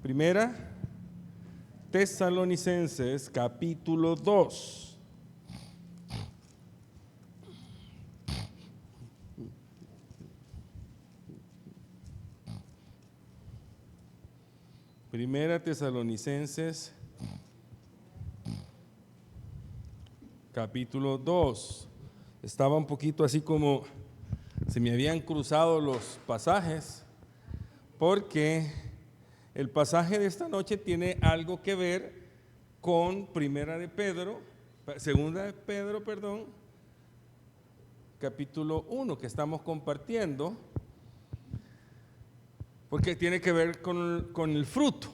Primera Tesalonicenses, capítulo 2. Primera Tesalonicenses, capítulo 2. Estaba un poquito así como se me habían cruzado los pasajes, porque el pasaje de esta noche tiene algo que ver con Segunda de Pedro, capítulo 1 que estamos compartiendo, porque tiene que ver con el fruto.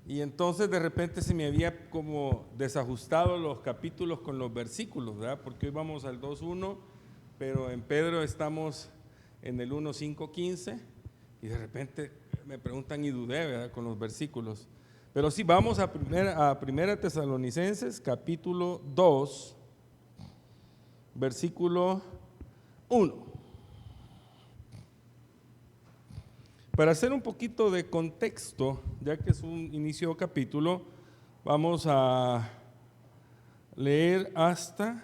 Y entonces de repente se me había como desajustado los capítulos con los versículos, ¿verdad? Porque hoy vamos al 2:1, pero en Pedro estamos en el 1:5-15, y de repente me preguntan y dudé, ¿verdad?, con los versículos. Pero sí, vamos a primera Tesalonicenses, capítulo 2, versículo 1. Para hacer un poquito de contexto, ya que es un inicio de capítulo, vamos a leer hasta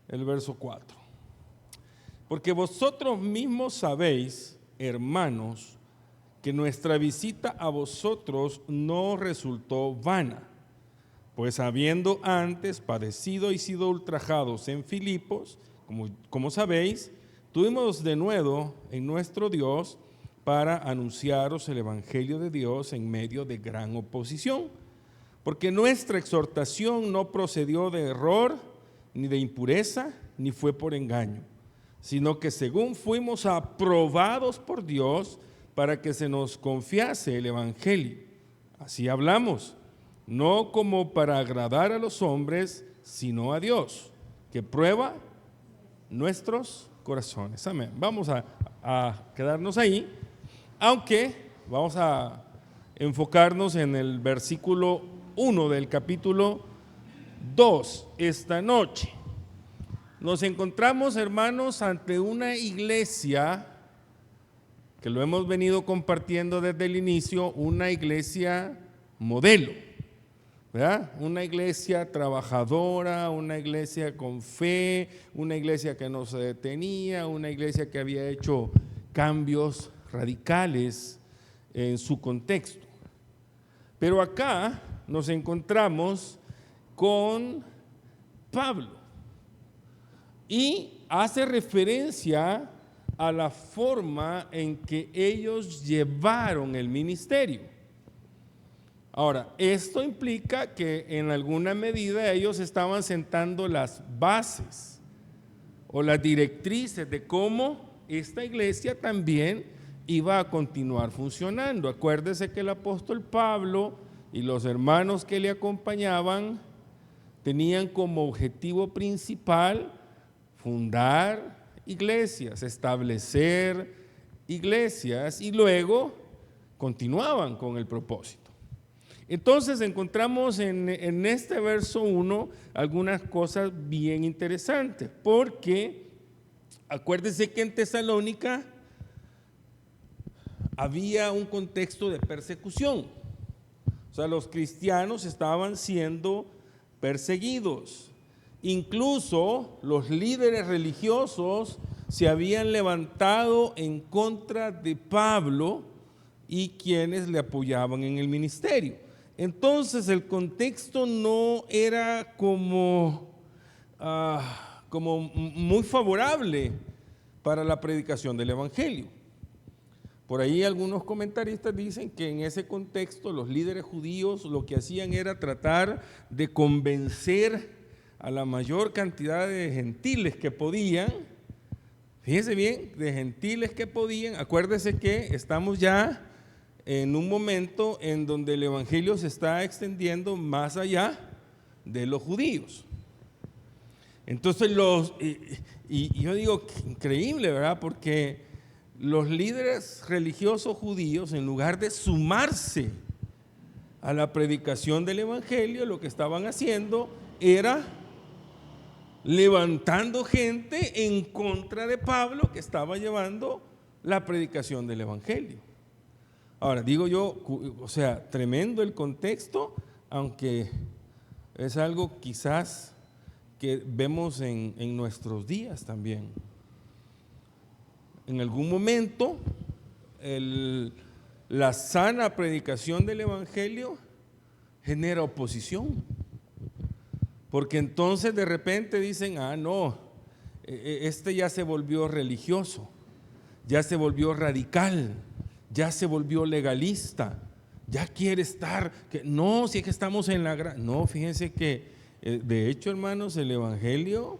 el verso 4. Porque vosotros mismos sabéis, hermanos, que nuestra visita a vosotros no resultó vana, pues habiendo antes padecido y sido ultrajados en Filipos, como sabéis, tuvimos de nuevo en nuestro Dios para anunciaros el evangelio de Dios en medio de gran oposición, porque nuestra exhortación no procedió de error, ni de impureza, ni fue por engaño, sino que según fuimos aprobados por Dios para que se nos confiase el evangelio. Así hablamos, no como para agradar a los hombres, sino a Dios, que prueba nuestros corazones. Amén. Vamos a quedarnos ahí, aunque vamos a enfocarnos en el versículo 1 del capítulo 2 esta noche. Nos encontramos, hermanos, ante una iglesia que lo hemos venido compartiendo desde el inicio, una iglesia modelo, ¿verdad? Una iglesia trabajadora, una iglesia con fe, una iglesia que no se detenía, una iglesia que había hecho cambios radicales en su contexto. Pero acá nos encontramos con Pablo y hace referencia a la forma en que ellos llevaron el ministerio. Ahora, esto implica que en alguna medida ellos estaban sentando las bases o las directrices de cómo esta iglesia también iba a continuar funcionando. Acuérdese que el apóstol Pablo y los hermanos que le acompañaban tenían como objetivo principal fundar iglesias, establecer iglesias, y luego continuaban con el propósito. Entonces encontramos en este verso 1 algunas cosas bien interesantes, porque acuérdense que en Tesalónica había un contexto de persecución, o sea, los cristianos estaban siendo perseguidos. Incluso los líderes religiosos se habían levantado en contra de Pablo y quienes le apoyaban en el ministerio. Entonces el contexto no era como muy favorable para la predicación del evangelio. Por ahí algunos comentaristas dicen que en ese contexto los líderes judíos lo que hacían era tratar de convencer a la mayor cantidad de gentiles que podían, fíjense bien, de gentiles que podían. Acuérdese que estamos ya en un momento en donde el evangelio se está extendiendo más allá de los judíos. Entonces y yo digo, increíble, ¿verdad? Porque los líderes religiosos judíos, en lugar de sumarse a la predicación del evangelio, lo que estaban haciendo era levantando gente en contra de Pablo, que estaba llevando la predicación del evangelio. Ahora, digo yo, o sea, tremendo el contexto, aunque es algo quizás que vemos en nuestros días también. En algún momento, la sana predicación del Evangelio genera oposición, porque entonces de repente dicen, no, este ya se volvió religioso, ya se volvió radical, ya se volvió legalista, ya quiere estar, no, si es que estamos en la gracia. No, fíjense que de hecho, hermanos, el Evangelio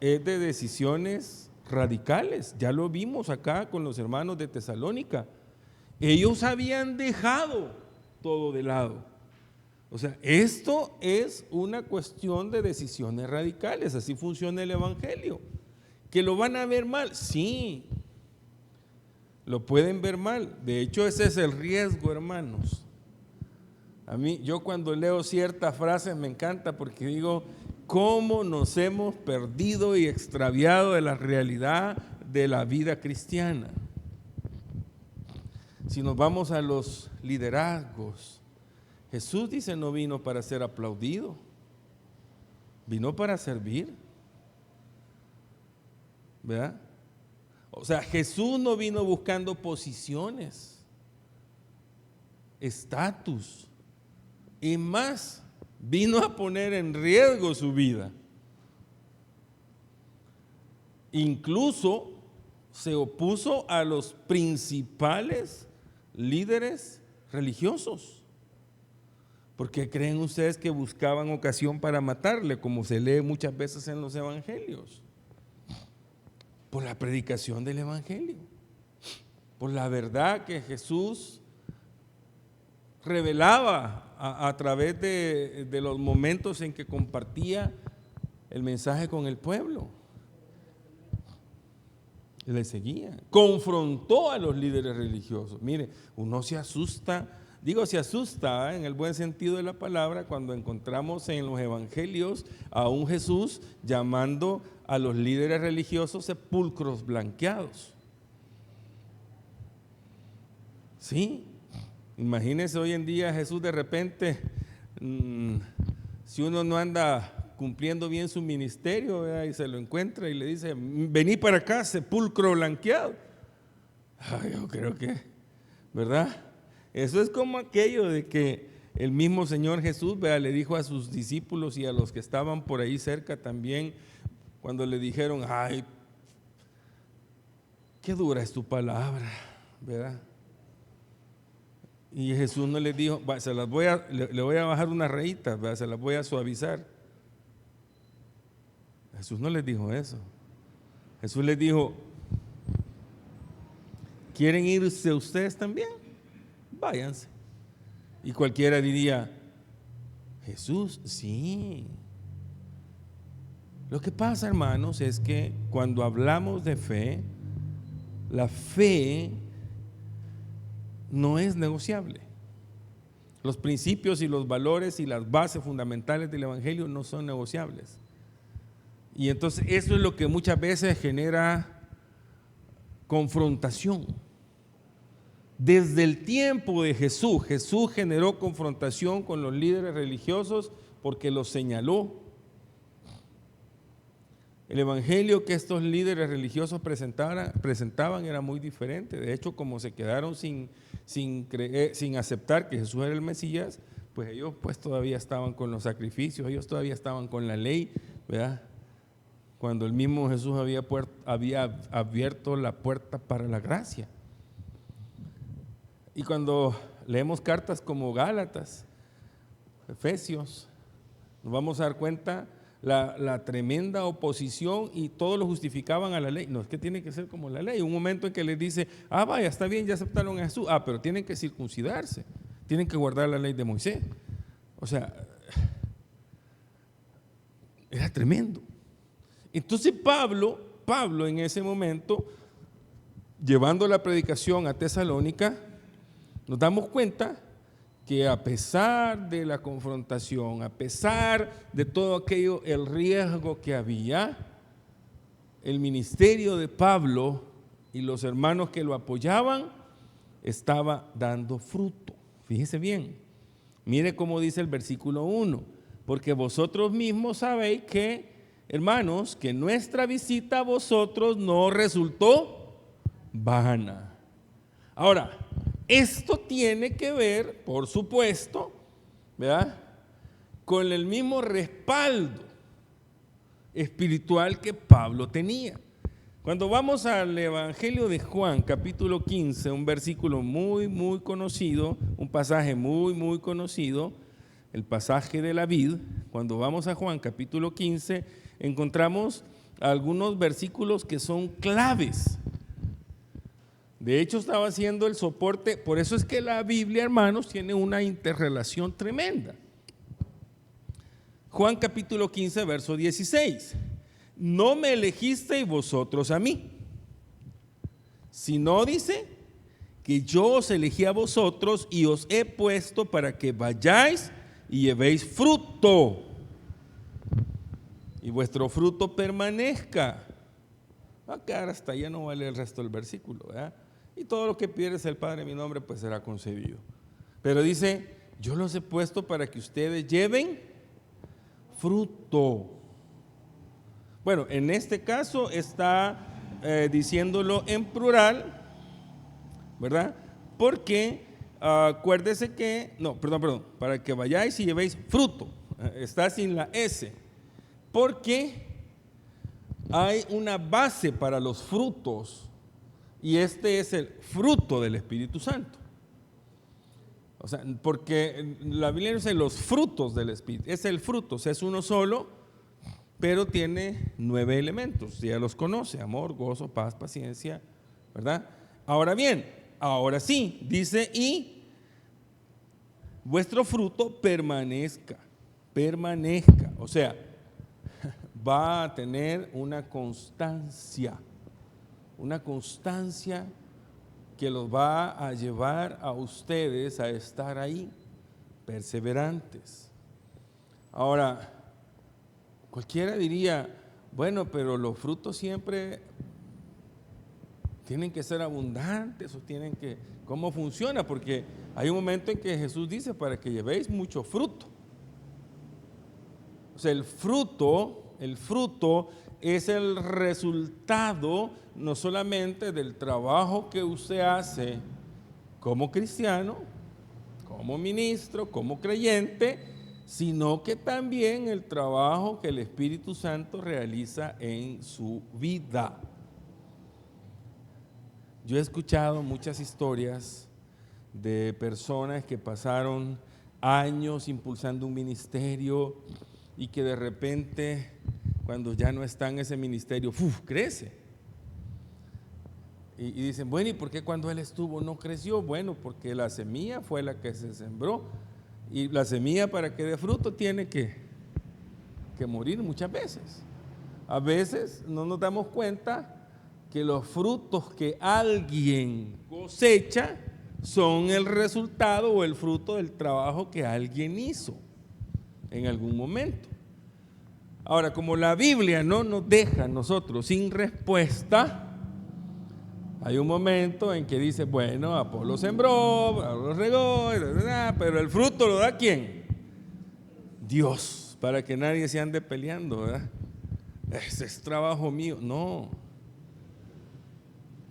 es de decisiones radicales. Ya lo vimos acá con los hermanos de Tesalónica. Ellos habían dejado todo de lado. O sea, esto es una cuestión de decisiones radicales. Así funciona el Evangelio. ¿Que lo van a ver mal? Sí, lo pueden ver mal. De hecho, ese es el riesgo, hermanos. A mí, yo cuando leo ciertas frases me encanta porque digo, ¿cómo nos hemos perdido y extraviado de la realidad de la vida cristiana? Si nos vamos a los liderazgos, Jesús dice no vino para ser aplaudido, vino para servir, ¿verdad? O sea, Jesús no vino buscando posiciones, estatus, y más, vino a poner en riesgo su vida. Incluso se opuso a los principales líderes religiosos. ¿Por qué creen ustedes que buscaban ocasión para matarle, como se lee muchas veces en los evangelios? Por la predicación del evangelio, por la verdad que Jesús revelaba a través de los momentos en que compartía el mensaje con el pueblo. Le seguía, confrontó a los líderes religiosos. Mire, uno se asusta, se asusta en el buen sentido de la palabra cuando encontramos en los evangelios a un Jesús llamando a los líderes religiosos sepulcros blanqueados. Sí, imagínense hoy en día Jesús de repente, si uno no anda cumpliendo bien su ministerio, ¿verdad? Y se lo encuentra y le dice, vení para acá, sepulcro blanqueado. Yo creo que, ¿verdad? Eso es como aquello de que el mismo Señor Jesús, ¿verdad?, le dijo a sus discípulos y a los que estaban por ahí cerca también, cuando le dijeron, ay, qué dura es tu palabra, ¿verdad? Y Jesús no les dijo, le voy a bajar unas rayitas, ¿verdad?, se las voy a suavizar. Jesús no les dijo eso. Jesús les dijo, ¿quieren irse ustedes también? Váyanse. Y cualquiera diría, Jesús, sí. Lo que pasa, hermanos, es que cuando hablamos de fe, la fe no es negociable. Los principios y los valores y las bases fundamentales del evangelio no son negociables. Y entonces eso es lo que muchas veces genera confrontación. Desde el tiempo de Jesús, Jesús generó confrontación con los líderes religiosos porque los señaló. El evangelio que estos líderes religiosos presentaban era muy diferente. De hecho, como se quedaron sin aceptar que Jesús era el Mesías, pues ellos pues todavía estaban con los sacrificios, ellos todavía estaban con la ley, ¿verdad? Cuando el mismo Jesús había abierto la puerta para la gracia. Y cuando leemos cartas como Gálatas, Efesios, nos vamos a dar cuenta la tremenda oposición, y todos lo justificaban a la ley. No, es que tiene que ser como la ley. Un momento en que les dice, vaya, está bien, ya aceptaron a Jesús, pero tienen que circuncidarse, tienen que guardar la ley de Moisés. O sea, era tremendo. Entonces Pablo en ese momento, llevando la predicación a Tesalónica, nos damos cuenta que a pesar de la confrontación, a pesar de todo aquello, el riesgo que había, el ministerio de Pablo y los hermanos que lo apoyaban estaba dando fruto. Fíjese bien, mire cómo dice el versículo 1, porque vosotros mismos sabéis que, hermanos, que nuestra visita a vosotros no resultó vana. Ahora, esto tiene que ver, por supuesto, ¿verdad?, con el mismo respaldo espiritual que Pablo tenía. Cuando vamos al Evangelio de Juan, capítulo 15, un versículo muy conocido, un pasaje muy conocido, el pasaje de la vid, cuando vamos a Juan, capítulo 15, encontramos algunos versículos que son claves. De hecho, estaba haciendo el soporte, por eso es que la Biblia, hermanos, tiene una interrelación tremenda. Juan capítulo 15, verso 16. No me elegisteis vosotros a mí, sino, dice, que yo os elegí a vosotros y os he puesto para que vayáis y llevéis fruto, y vuestro fruto permanezca. Acá hasta ya no vale el resto del versículo, ¿verdad? Y todo lo que pides el Padre en mi nombre, pues será concedido. Pero dice, yo los he puesto para que ustedes lleven fruto. Bueno, en este caso está diciéndolo en plural, ¿verdad? Porque acuérdese que, para que vayáis y llevéis fruto, está sin la S, porque hay una base para los frutos y este es el fruto del Espíritu Santo. O sea, porque la Biblia dice los frutos del Espíritu, es el fruto, o sea, es uno solo, pero tiene 9 elementos, ya los conoce: amor, gozo, paz, paciencia, ¿verdad? Ahora bien, ahora sí, dice, y vuestro fruto permanezca, o sea, va a tener una constancia que los va a llevar a ustedes a estar ahí, perseverantes. Ahora, cualquiera diría, bueno, pero los frutos siempre tienen que ser abundantes o tienen que, ¿cómo funciona? Porque hay un momento en que Jesús dice, para que llevéis mucho fruto. O sea, el fruto es el resultado no solamente del trabajo que usted hace como cristiano, como ministro, como creyente, sino que también el trabajo que el Espíritu Santo realiza en su vida. Yo he escuchado muchas historias de personas que pasaron años impulsando un ministerio y que de repente, cuando ya no está en ese ministerio, crece. Y dicen, bueno, ¿y por qué cuando él estuvo no creció? Bueno, porque la semilla fue la que se sembró, y la semilla, para que dé fruto, tiene que morir muchas veces. A veces no nos damos cuenta que los frutos que alguien cosecha son el resultado o el fruto del trabajo que alguien hizo en algún momento. Ahora, como la Biblia no nos deja a nosotros sin respuesta, hay un momento en que dice, bueno, Apolo sembró, Pablo regó, pero el fruto lo da ¿quién? Dios, para que nadie se ande peleando, ¿verdad? Ese es trabajo mío.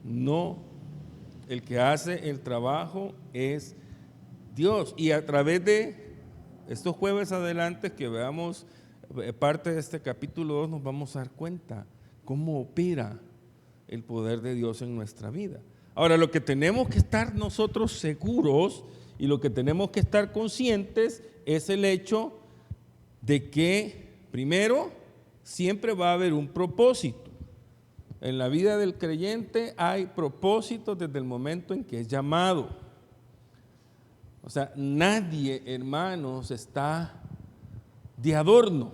No, el que hace el trabajo es Dios. Y a través de estos jueves adelante que veamos parte de este capítulo 2, nos vamos a dar cuenta cómo opera el poder de Dios en nuestra vida. Ahora, lo que tenemos que estar nosotros seguros y lo que tenemos que estar conscientes es el hecho de que, primero, siempre va a haber un propósito. En la vida del creyente hay propósitos desde el momento en que es llamado. O sea, nadie, hermanos, está de adorno.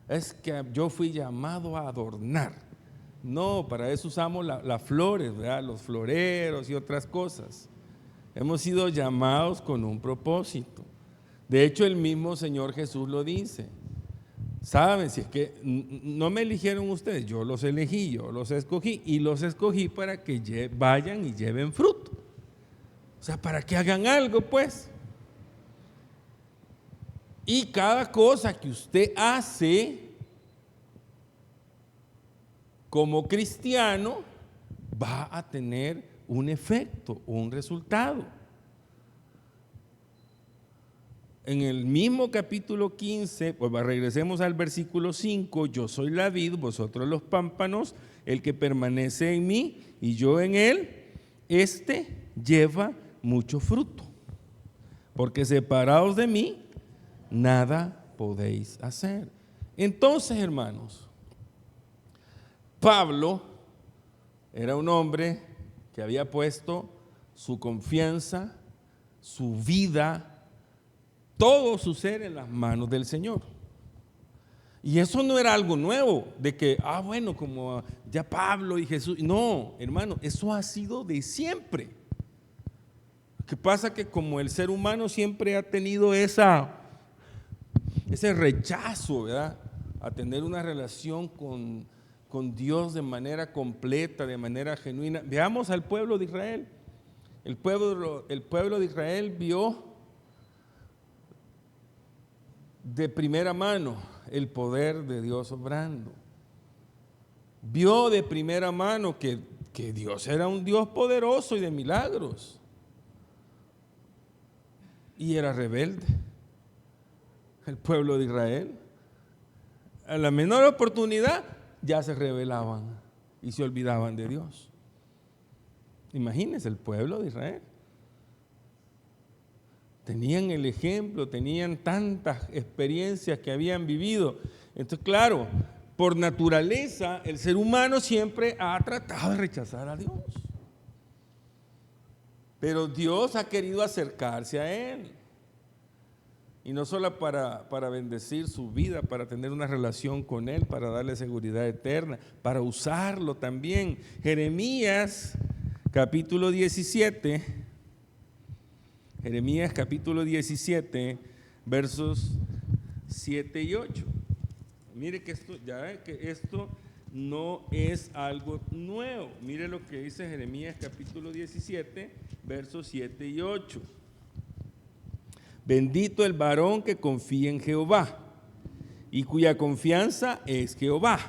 Es que yo fui llamado a adornar. No, para eso usamos las flores, ¿verdad? Los floreros y otras cosas. Hemos sido llamados con un propósito. De hecho, el mismo Señor Jesús lo dice. Saben, si es que no me eligieron ustedes, yo los elegí, yo los escogí, y los escogí para que vayan y lleven fruto. O sea, para que hagan algo, pues. Y cada cosa que usted hace como cristiano va a tener un efecto, un resultado. En el mismo capítulo 15, pues regresemos al versículo 5, yo soy la vid, vosotros los pámpanos, el que permanece en mí y yo en él, lleva mucho fruto, porque separados de mí, nada podéis hacer. Entonces, hermanos, Pablo era un hombre que había puesto su confianza, su vida, todo su ser en las manos del Señor. Y eso no era algo nuevo, de que, bueno, como ya Pablo y Jesús. No, hermano, eso ha sido de siempre. Lo que pasa que como el ser humano siempre ha tenido ese rechazo, ¿verdad?, a tener una relación con Dios de manera completa, de manera genuina. Veamos al pueblo de Israel. El pueblo de Israel vio de primera mano el poder de Dios obrando. Vio de primera mano que Dios era un Dios poderoso y de milagros. Y era rebelde el pueblo de Israel. A la menor oportunidad ya se rebelaban y se olvidaban de Dios. Imagínense el pueblo de Israel. Tenían el ejemplo, tenían tantas experiencias que habían vivido. Entonces, claro, por naturaleza, el ser humano siempre ha tratado de rechazar a Dios. Pero Dios ha querido acercarse a Él. Y no solo para bendecir su vida, para tener una relación con Él, para darle seguridad eterna, para usarlo también. Jeremías capítulo 17, Jeremías capítulo 17, versos 7 y 8. Mire que esto no es algo nuevo. Mire lo que dice Jeremías capítulo 17, versos 7 y 8. Bendito el varón que confía en Jehová y cuya confianza es Jehová,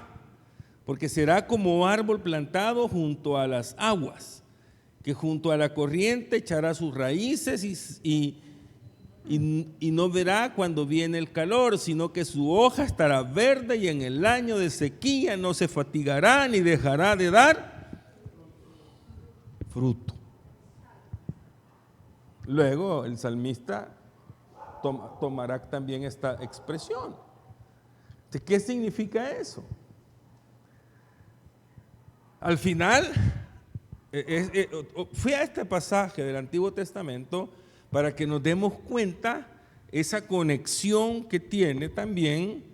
porque será como árbol plantado junto a las aguas, que junto a la corriente echará sus raíces y no verá cuando viene el calor, sino que su hoja estará verde y en el año de sequía no se fatigará ni dejará de dar fruto. Luego el salmista tomará también esta expresión. ¿Qué significa eso? Al final, fui a este pasaje del Antiguo Testamento para que nos demos cuenta esa conexión que tiene también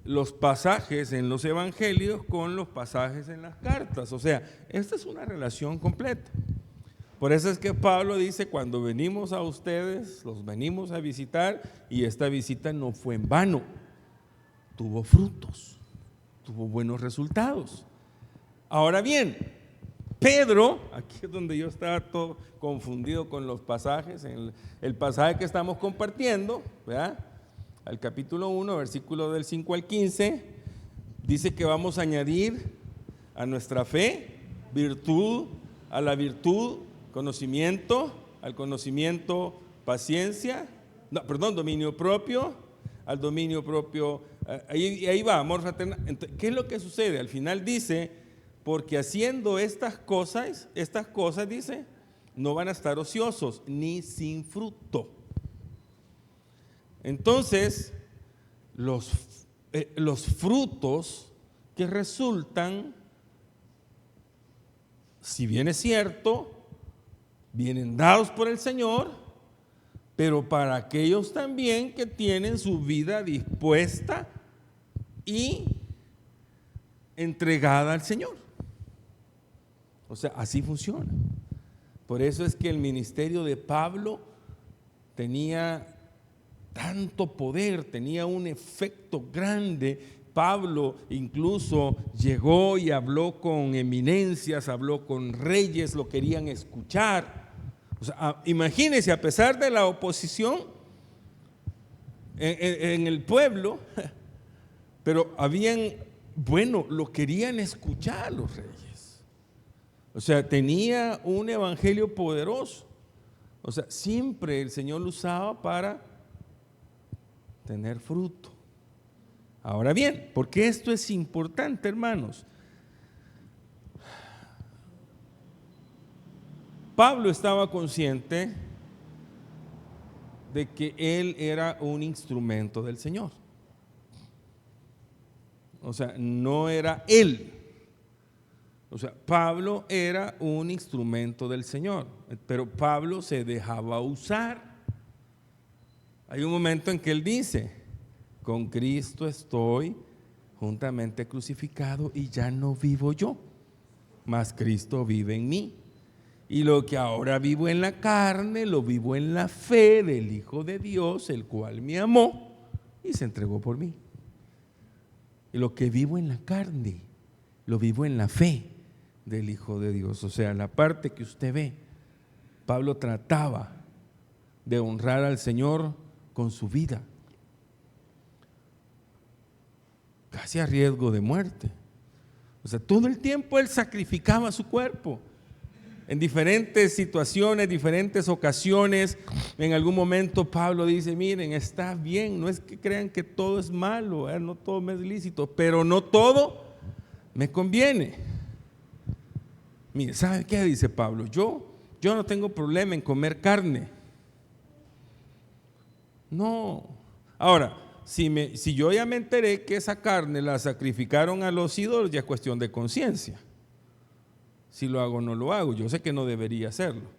los pasajes en los evangelios con los pasajes en las cartas. O sea, esta es una relación completa. Por eso es que Pablo dice, cuando venimos a ustedes, los venimos a visitar, y esta visita no fue en vano, tuvo frutos, tuvo buenos resultados. Ahora bien, Pedro, aquí es donde yo estaba todo confundido con los pasajes, en el pasaje que estamos compartiendo, ¿verdad?, al capítulo 1, versículo del 5 al 15, dice que vamos a añadir a nuestra fe virtud, a la virtud conocimiento, al conocimiento paciencia, dominio propio, al dominio propio, ahí va, amor fraternal. Entonces, ¿qué es lo que sucede? Al final dice, porque haciendo estas cosas, dice, no van a estar ociosos ni sin fruto. Entonces, los frutos que resultan, si bien es cierto, vienen dados por el Señor, pero para aquellos también que tienen su vida dispuesta y entregada al Señor. O sea, así funciona. Por eso es que el ministerio de Pablo tenía tanto poder, tenía un efecto grande. Pablo incluso llegó y habló con eminencias, habló con reyes, lo querían escuchar, O sea, imagínense, a pesar de la oposición en el pueblo, pero lo querían escuchar los reyes. O sea, tenía un evangelio poderoso. O sea, siempre el Señor lo usaba para tener fruto. Ahora bien, porque esto es importante, hermanos. Pablo estaba consciente de que él era un instrumento del Señor. O sea, no era él. O sea, Pablo era un instrumento del Señor, pero Pablo se dejaba usar. Hay un momento en que él dice: con Cristo estoy juntamente crucificado y ya no vivo yo, mas Cristo vive en mí. Y lo que ahora vivo en la carne, lo vivo en la fe del Hijo de Dios, el cual me amó y se entregó por mí. Y lo que vivo en la carne, lo vivo en la fe del Hijo de Dios. O sea, la parte que usted ve, Pablo trataba de honrar al Señor con su vida, casi a riesgo de muerte. O sea, todo el tiempo él sacrificaba su cuerpo. En diferentes situaciones, diferentes ocasiones, en algún momento Pablo dice: miren, está bien, no es que crean que todo es malo, no todo me es lícito, pero no todo me conviene. Mire, ¿sabe qué dice Pablo? Yo no tengo problema en comer carne. No. Ahora, si yo ya me enteré que esa carne la sacrificaron a los ídolos, ya es cuestión de conciencia. Si lo hago o no lo hago, yo sé que no debería hacerlo,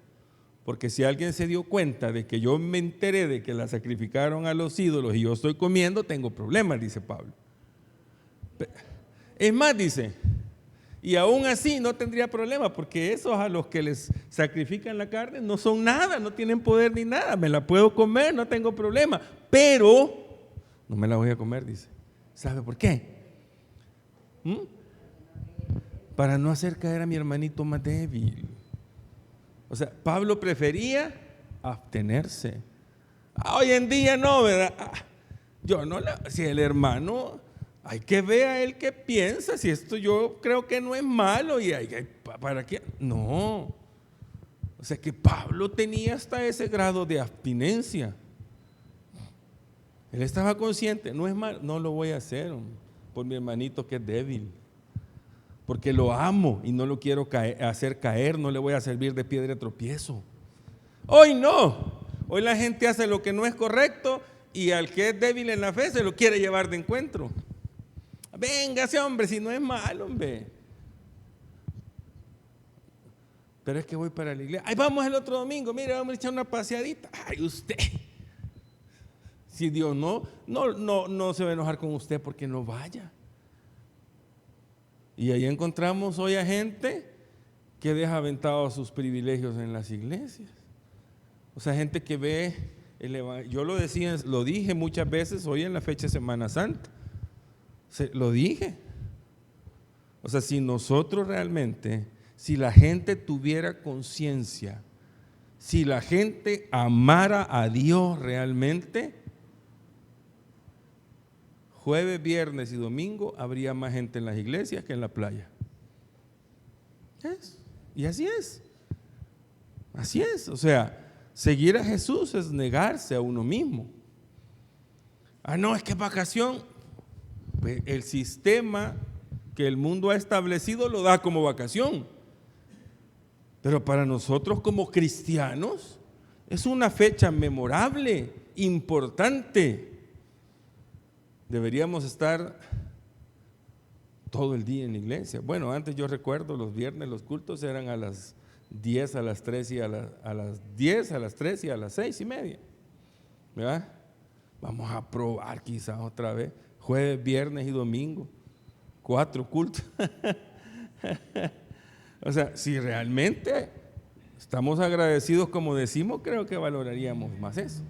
porque si alguien se dio cuenta de que yo me enteré de que la sacrificaron a los ídolos y yo estoy comiendo, tengo problemas, dice Pablo. Es más, dice, y aún así no tendría problema, porque esos a los que les sacrifican la carne no son nada, no tienen poder ni nada, me la puedo comer, no tengo problema, pero no me la voy a comer, dice. ¿Sabe por qué? Para no hacer caer a mi hermanito más débil. O sea, Pablo prefería abstenerse. Hoy en día no, ¿verdad? Si el hermano, hay que ver a él qué piensa, si esto yo creo que no es malo y ¿para qué? No. O sea que Pablo tenía hasta ese grado de abstinencia. Él estaba consciente, no es malo, no lo voy a hacer por mi hermanito que es débil, porque lo amo y no lo quiero hacer caer, no le voy a servir de piedra de tropiezo. Hoy no, hoy la gente hace lo que no es correcto y al que es débil en la fe se lo quiere llevar de encuentro. Véngase, hombre, si no es malo, hombre. Pero es que voy para la iglesia. Ay, vamos el otro domingo, mire, vamos a echar una paseadita. Ay, usted. Si Dios no se va a enojar con usted porque no vaya. Y ahí encontramos hoy a gente que deja aventados sus privilegios en las iglesias. O sea, gente que ve yo lo dije muchas veces hoy en la fecha de Semana Santa. Lo dije. O sea, si nosotros realmente, si la gente tuviera conciencia, si la gente amara a Dios realmente, jueves, viernes y domingo habría más gente en las iglesias que en la playa. Y así es. Así es. O sea, seguir a Jesús es negarse a uno mismo. No, es que es vacación. El sistema que el mundo ha establecido lo da como vacación. Pero para nosotros como cristianos es una fecha memorable, importante. Deberíamos estar todo el día en la iglesia. Bueno, antes yo recuerdo los viernes los cultos eran a las 10, a las 3 y a las 10, a las 3 y a las 6:30. ¿Verdad? Vamos a probar quizás otra vez. Jueves, viernes y domingo. 4 cultos. O sea, si realmente estamos agradecidos como decimos, creo que valoraríamos más eso.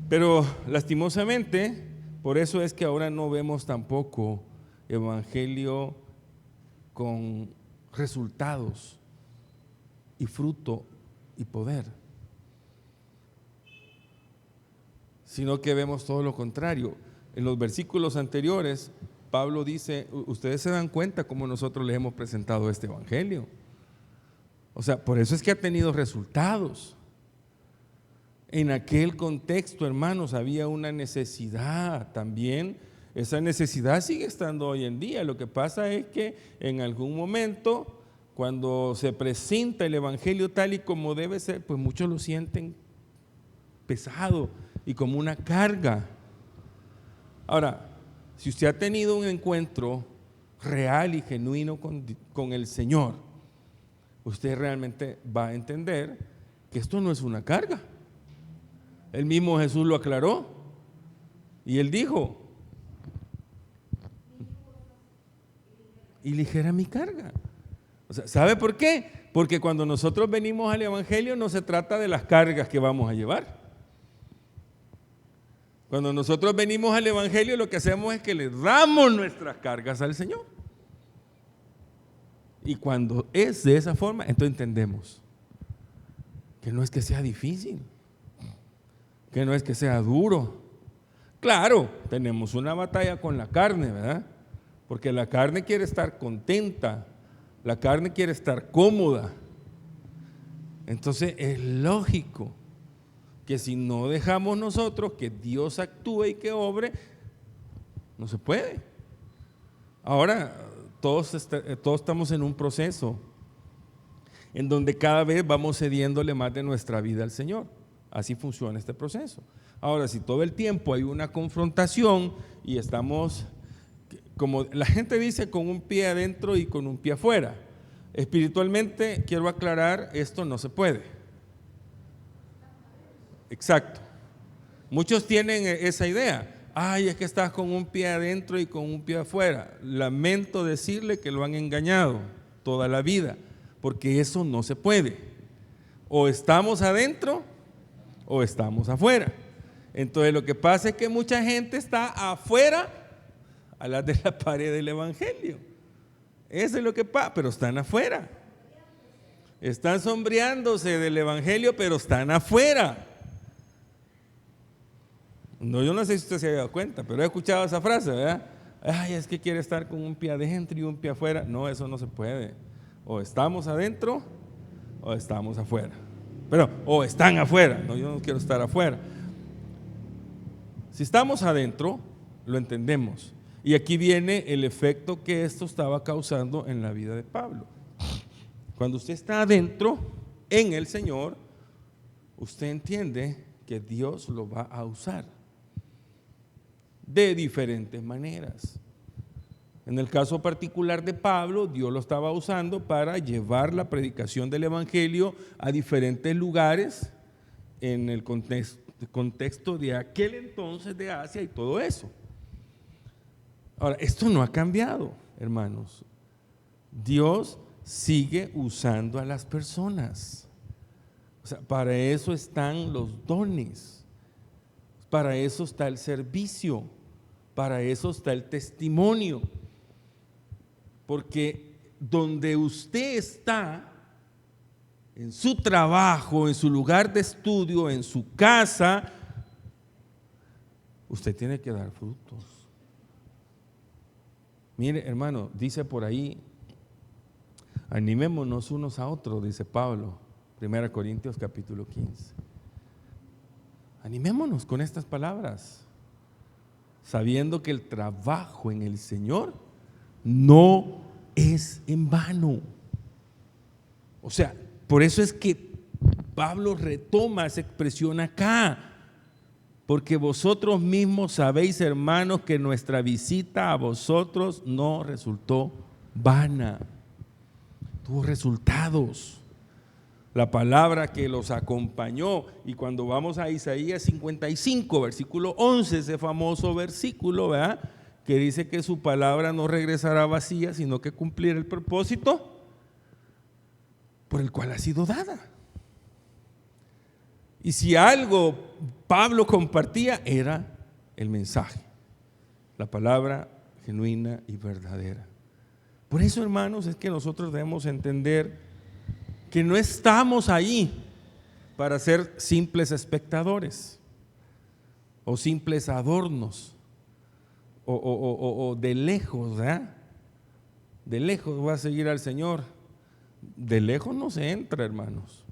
Pero lastimosamente, por eso es que ahora no vemos tampoco evangelio con resultados y fruto y poder, sino que vemos todo lo contrario. En los versículos anteriores, Pablo dice, ustedes se dan cuenta cómo nosotros les hemos presentado este evangelio. O sea, por eso es que ha tenido resultados. En aquel contexto, hermanos, había una necesidad también. Esa necesidad sigue estando hoy en día. Lo que pasa es que en algún momento, cuando se presenta el evangelio tal y como debe ser, pues muchos lo sienten pesado y como una carga. Ahora, si usted ha tenido un encuentro real y genuino con el Señor, usted realmente va a entender que esto no es una carga. El mismo Jesús lo aclaró y él dijo, y ligera mi carga. O sea, ¿sabe por qué? Porque cuando nosotros venimos al evangelio no se trata de las cargas que vamos a llevar. Cuando nosotros venimos al evangelio lo que hacemos es que le damos nuestras cargas al Señor. Y cuando es de esa forma, entonces entendemos que no es que sea difícil, que no es que sea duro. Claro, tenemos una batalla con la carne, ¿verdad? Porque la carne quiere estar contenta, la carne quiere estar cómoda. Entonces es lógico que si no dejamos nosotros que Dios actúe y que obre, no se puede. Ahora, todos estamos en un proceso en donde cada vez vamos cediéndole más de nuestra vida al Señor. Así funciona este proceso. Ahora, si todo el tiempo hay una confrontación y estamos, como la gente dice, con un pie adentro y con un pie afuera, espiritualmente, quiero aclarar, esto no se puede. Exacto. Muchos tienen esa idea. Ay, es que estás con un pie adentro y con un pie afuera. Lamento decirle que lo han engañado toda la vida, porque eso no se puede. O estamos adentro o estamos afuera. Entonces lo que pasa es que mucha gente está afuera a las de la pared del evangelio. Eso es lo que pasa, pero están afuera. Están sombreándose del evangelio, pero están afuera. No, yo no sé si usted se ha dado cuenta, pero he escuchado esa frase, ¿verdad? Ay, es que quiere estar con un pie adentro y un pie afuera. No, eso no se puede. O estamos adentro o estamos afuera. Pero, o están afuera. No, yo no quiero estar afuera. Si estamos adentro, lo entendemos. Y aquí viene el efecto que esto estaba causando en la vida de Pablo. Cuando usted está adentro en el Señor, usted entiende que Dios lo va a usar de diferentes maneras. En el caso particular de Pablo, Dios lo estaba usando para llevar la predicación del evangelio a diferentes lugares en el contexto de aquel entonces de Asia y todo eso. Ahora, esto no ha cambiado, hermanos. Dios sigue usando a las personas. O sea, para eso están los dones, para eso está el servicio, para eso está el testimonio. Porque donde usted está, en su trabajo, en su lugar de estudio, en su casa, usted tiene que dar frutos. Mire, hermano, dice por ahí, animémonos unos a otros, dice Pablo, 1 Corintios capítulo 15. Animémonos con estas palabras, sabiendo que el trabajo en el Señor no es en vano. O sea, por eso es que Pablo retoma esa expresión acá. Porque vosotros mismos sabéis, hermanos, que nuestra visita a vosotros no resultó vana. Tuvo resultados. La palabra que los acompañó. Y cuando vamos a Isaías 55, versículo 11, ese famoso versículo, ¿verdad?, que dice que su palabra no regresará vacía, sino que cumplirá el propósito por el cual ha sido dada. Y si algo Pablo compartía era el mensaje, la palabra genuina y verdadera. Por eso, hermanos, es que nosotros debemos entender que no estamos ahí para ser simples espectadores o simples adornos o de lejos, ¿verdad? De lejos va a seguir al Señor. De lejos no se entra, hermanos.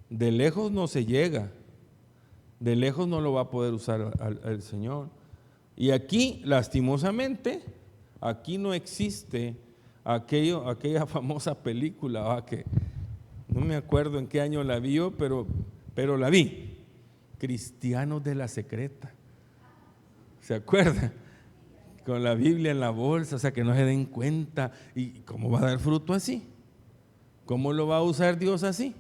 De lejos no se llega. De lejos no lo va a poder usar al Señor. Y aquí, lastimosamente, aquí no existe aquella famosa película, que no me acuerdo en qué año la vio, pero la vi. Cristianos de la Secreta. ¿Se acuerdan? Con la Biblia en la bolsa, o sea, que no se den cuenta. ¿Y cómo va a dar fruto así? ¿Cómo lo va a usar Dios así?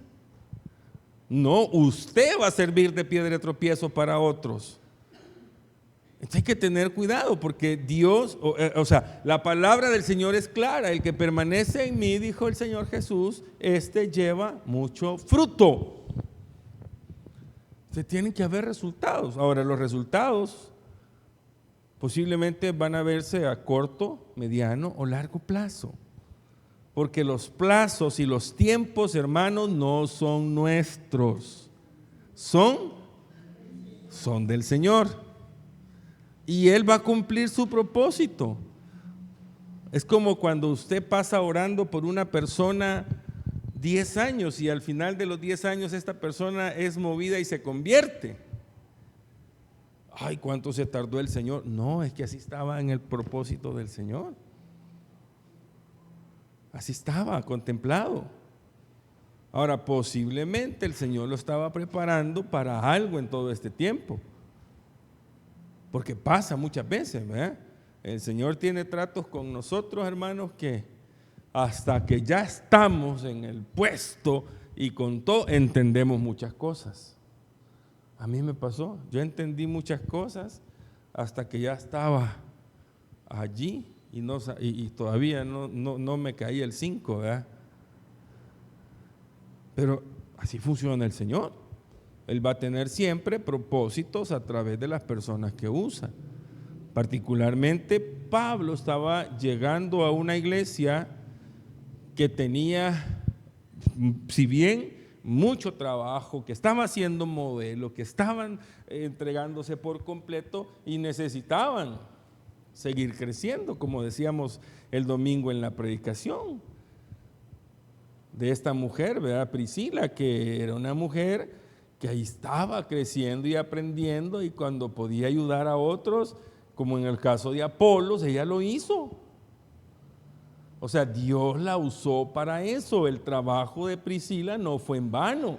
No, usted va a servir de piedra de tropiezo para otros. Entonces hay que tener cuidado porque Dios, o sea, la palabra del Señor es clara. El que permanece en mí, dijo el Señor Jesús, lleva mucho fruto. Entonces tienen que haber resultados. Ahora, los resultados posiblemente van a verse a corto, mediano o largo plazo. Porque los plazos y los tiempos, hermanos, no son nuestros. Son del Señor. Y Él va a cumplir su propósito. Es como cuando usted pasa orando por una persona 10 años y al final de los 10 años esta persona es movida y se convierte. Ay, ¿cuánto se tardó el Señor? No, es que así estaba en el propósito del Señor. Así estaba, contemplado. Ahora, posiblemente el Señor lo estaba preparando para algo en todo este tiempo. Porque pasa muchas veces, ¿verdad? El Señor tiene tratos con nosotros, hermanos, que hasta que ya estamos en el puesto y con todo, entendemos muchas cosas. A mí me pasó, yo entendí muchas cosas hasta que ya estaba allí y todavía no me caía el 5, ¿verdad? Pero así funciona el Señor. Él va a tener siempre propósitos a través de las personas que usa. Particularmente Pablo estaba llegando a una iglesia que tenía, si bien mucho trabajo, que estaba haciendo modelo, que estaban entregándose por completo y necesitaban seguir creciendo, como decíamos el domingo en la predicación de esta mujer, ¿verdad? Priscila, que era una mujer que ahí estaba creciendo y aprendiendo, y cuando podía ayudar a otros, como en el caso de Apolos, ella lo hizo. O sea, Dios la usó para eso. El trabajo de Priscila no fue en vano,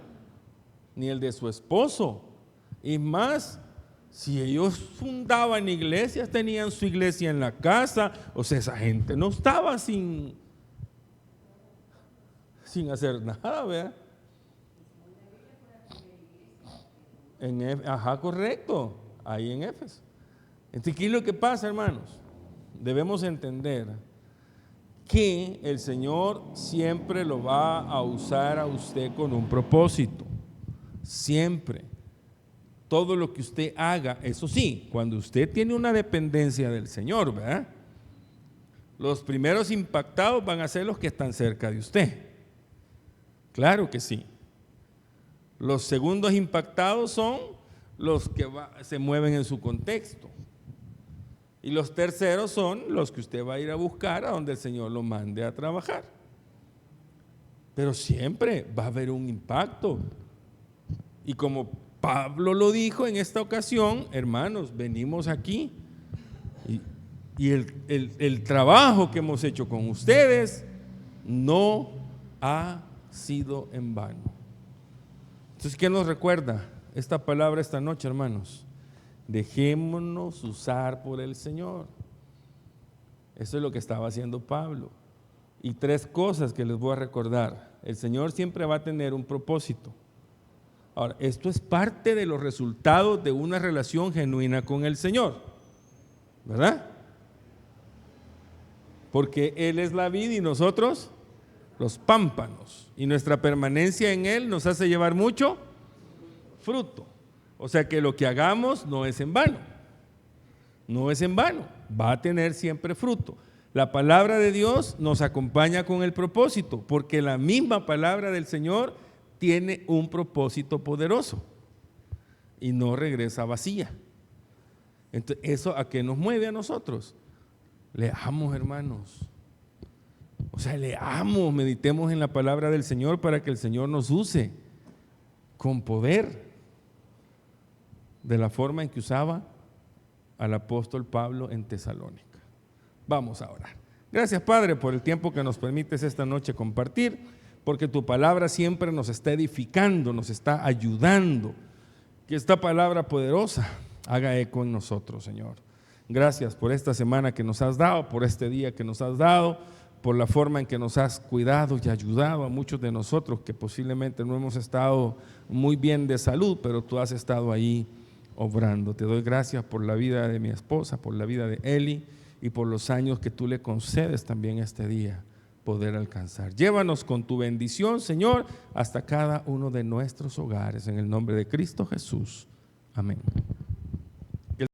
ni el de su esposo. Y más, si ellos fundaban iglesias, tenían su iglesia en la casa, o sea, esa gente no estaba sin hacer nada, ¿verdad? Correcto, ahí en Éfeso. Entonces, ¿qué es lo que pasa, hermanos? Debemos entender que el Señor siempre lo va a usar a usted con un propósito. Siempre. Todo lo que usted haga, eso sí, cuando usted tiene una dependencia del Señor, ¿verdad? Los primeros impactados van a ser los que están cerca de usted. Claro que sí. Los segundos impactados son los que se mueven en su contexto. Y los terceros son los que usted va a ir a buscar a donde el Señor lo mande a trabajar. Pero siempre va a haber un impacto. Y como Pablo lo dijo en esta ocasión, hermanos, venimos aquí y el trabajo que hemos hecho con ustedes no ha sido en vano. Entonces, ¿qué nos recuerda esta palabra esta noche, hermanos? Dejémonos usar por el Señor. Eso es lo que estaba haciendo Pablo. Y 3 cosas que les voy a recordar. El Señor siempre va a tener un propósito. Ahora, esto es parte de los resultados de una relación genuina con el Señor, ¿verdad? Porque Él es la vid y nosotros los pámpanos, y nuestra permanencia en Él nos hace llevar mucho fruto. O sea que lo que hagamos no es en vano, no es en vano, va a tener siempre fruto. La palabra de Dios nos acompaña con el propósito, porque la misma palabra del Señor tiene un propósito poderoso y no regresa vacía. Entonces, ¿eso a qué nos mueve a nosotros? Leamos, hermanos. O sea, leamos, meditemos en la palabra del Señor para que el Señor nos use con poder, de la forma en que usaba al apóstol Pablo en Tesalónica. Vamos a orar. Gracias, Padre, por el tiempo que nos permites esta noche compartir, porque tu palabra siempre nos está edificando, nos está ayudando. Que esta palabra poderosa haga eco en nosotros, Señor. Gracias por esta semana que nos has dado, por este día que nos has dado, por la forma en que nos has cuidado y ayudado a muchos de nosotros que posiblemente no hemos estado muy bien de salud, pero tú has estado ahí obrando. Te doy gracias por la vida de mi esposa, por la vida de Eli y por los años que tú le concedes también este día poder alcanzar. Llévanos con tu bendición, Señor, hasta cada uno de nuestros hogares, en el nombre de Cristo Jesús. Amén.